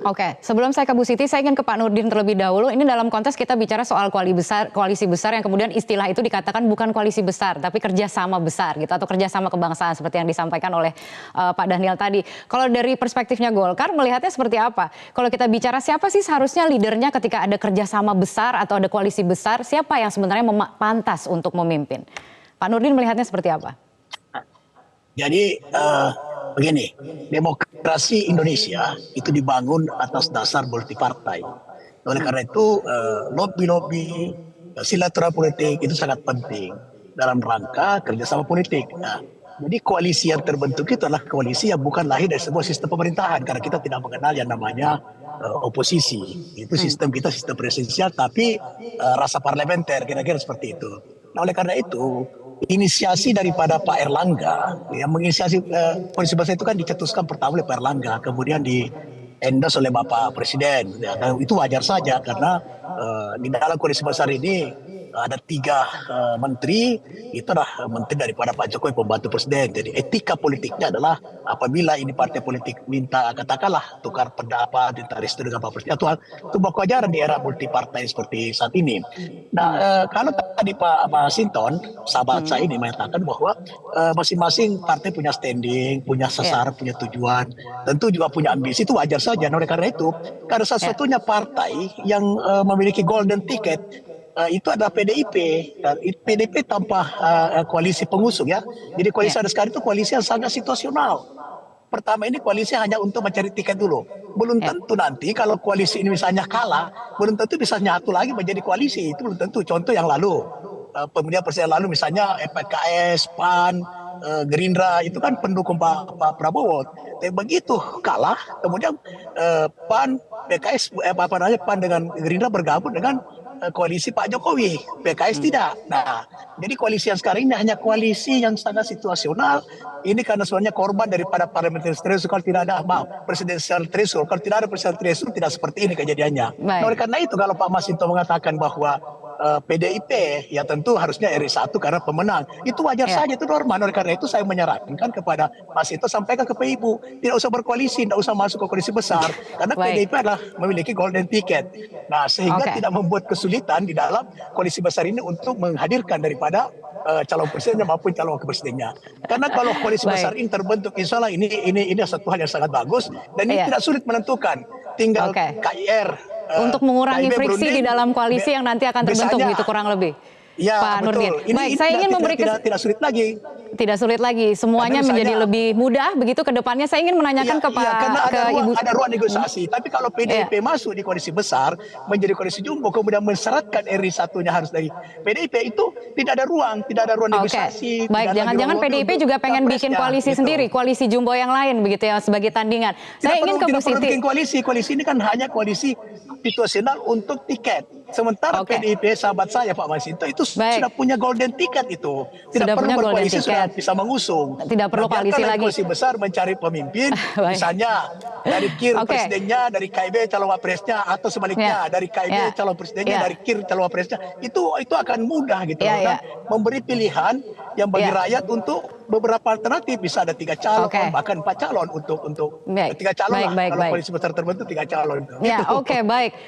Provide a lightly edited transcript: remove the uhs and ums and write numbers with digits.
Oke, sebelum saya ke Bu Siti, saya ingin ke Pak Nurdin terlebih dahulu. Ini dalam konteks kita bicara soal koalisi besar yang kemudian istilah itu dikatakan bukan koalisi besar, tapi kerjasama besar gitu, atau kerjasama kebangsaan seperti yang disampaikan oleh Pak Daniel tadi. Kalau dari perspektifnya Golkar, melihatnya seperti apa? Kalau kita bicara siapa sih seharusnya leadernya ketika ada kerjasama besar atau ada koalisi besar, siapa yang sebenarnya pantas untuk memimpin? Pak Nurdin melihatnya seperti apa? Jadi begini, demokrasi Indonesia itu dibangun atas dasar multipartai. Oleh karena itu lobby-lobby, silaturahmi politik itu sangat penting dalam rangka kerjasama politik. Nah, jadi koalisi yang terbentuk itu adalah koalisi yang bukan lahir dari sebuah sistem pemerintahan karena kita tidak mengenal yang namanya oposisi. Itu sistem kita sistem presidensial tapi rasa parlementer kira-kira seperti itu. Nah, oleh karena itu inisiasi daripada Pak Erlangga yang menginisiasi koalisi besar itu kan dicetuskan pertama oleh Pak Erlangga, kemudian di endorse oleh Bapak Presiden. Ya, dan itu wajar saja karena di dalam koalisi besar ini ada 3 menteri, itu adalah menteri daripada Pak Jokowi pembantu presiden. Jadi etika politiknya adalah apabila ini partai politik minta katakanlah tukar pendapat, minta restu dengan Pak Presiden, itu kewajaran di era multipartai seperti saat ini. Nah, kalau tadi Pak Masinton, sahabat saya ini mengatakan bahwa masing-masing partai punya standing, punya sasaran, punya tujuan, tentu juga punya ambisi, itu wajar saja. Nah, oleh karena itu, karena satu-satunya partai yang memiliki golden ticket itu adalah PDIP. Dan PDIP tanpa koalisi pengusung ya. Jadi koalisi ada sekarang itu koalisi yang sangat situasional. Pertama ini koalisi hanya untuk mencari tiket dulu. Belum tentu nanti kalau koalisi ini misalnya kalah, belum tentu bisa nyatu lagi menjadi koalisi. Itu belum tentu. Contoh yang lalu, pemilihan presiden lalu misalnya PKS, PAN, Gerindra itu kan pendukung Pak Prabowo. Tapi begitu kalah, kemudian PAN, PKS, PAN dengan Gerindra bergabung dengan koalisi Pak Jokowi, PKS tidak. Nah, jadi koalisi yang sekarang ini hanya koalisi yang sangat situasional. Ini karena sebenarnya korban daripada parliamentary threshold. Kalau tidak ada presidential threshold, kalau tidak ada presidential threshold tidak seperti ini kejadiannya. Nah, oleh karena itu kalau Pak Masinton mengatakan bahwa PDIP ya tentu harusnya RI1 karena pemenang. Itu wajar saja, itu normal. Oleh karena itu saya menyarankan kepada Mas Ito sampaikan ke PIBU, tidak usah berkoalisi, tidak usah masuk ke koalisi besar karena PDIP adalah memiliki golden ticket. Nah, sehingga tidak membuat kesulitan di dalam koalisi besar ini untuk menghadirkan daripada calon presidennya maupun calon wakil presidennya. Karena kalau koalisi besar ini terbentuk, insya Allah ini satu hal yang sangat bagus dan ini tidak sulit menentukan. Tinggal KIR untuk mengurangi friksi di dalam koalisi yang nanti akan terbentuk gitu kurang lebih. Ya, Pak Nurdin. Baik, saya ingin memberikan tidak sulit lagi. Tidak sulit lagi, semuanya menjadi lebih mudah begitu ke depannya. Saya ingin menanyakan ke Ibu. Ada ruang negosiasi, tapi kalau PDIP masuk di koalisi besar, menjadi koalisi jumbo, kemudian mensyaratkan RI1-nya harus dari PDIP, itu tidak ada ruang negosiasi. Baik, jangan-jangan PDIP juga pengen bikin koalisi sendiri, koalisi jumbo yang lain begitu ya sebagai tandingan. Saya ingin ke Bu Siti. Tidak perlu bikin koalisi ini kan hanya koalisi situasional untuk tiket. Sementara PDIP, sahabat saya Pak Masinto itu sudah punya golden ticket itu. Tidak perlu berkoalisi, sudah bisa mengusung. Tidak perlu koalisi lagi. Koalisi besar mencari pemimpin, misalnya dari KIR presidennya, dari KIB calon wapresnya, atau sebaliknya dari KIB calon presidennya, dari KIR calon wapresnya. Itu akan mudah gitu. Dan memberi pilihan yang bagi rakyat untuk beberapa alternatif, bisa ada 3 calon, bahkan 4 calon untuk 3 calon lah. Kalau koalisi besar terbentuk 3 calon. Ya, oke, baik.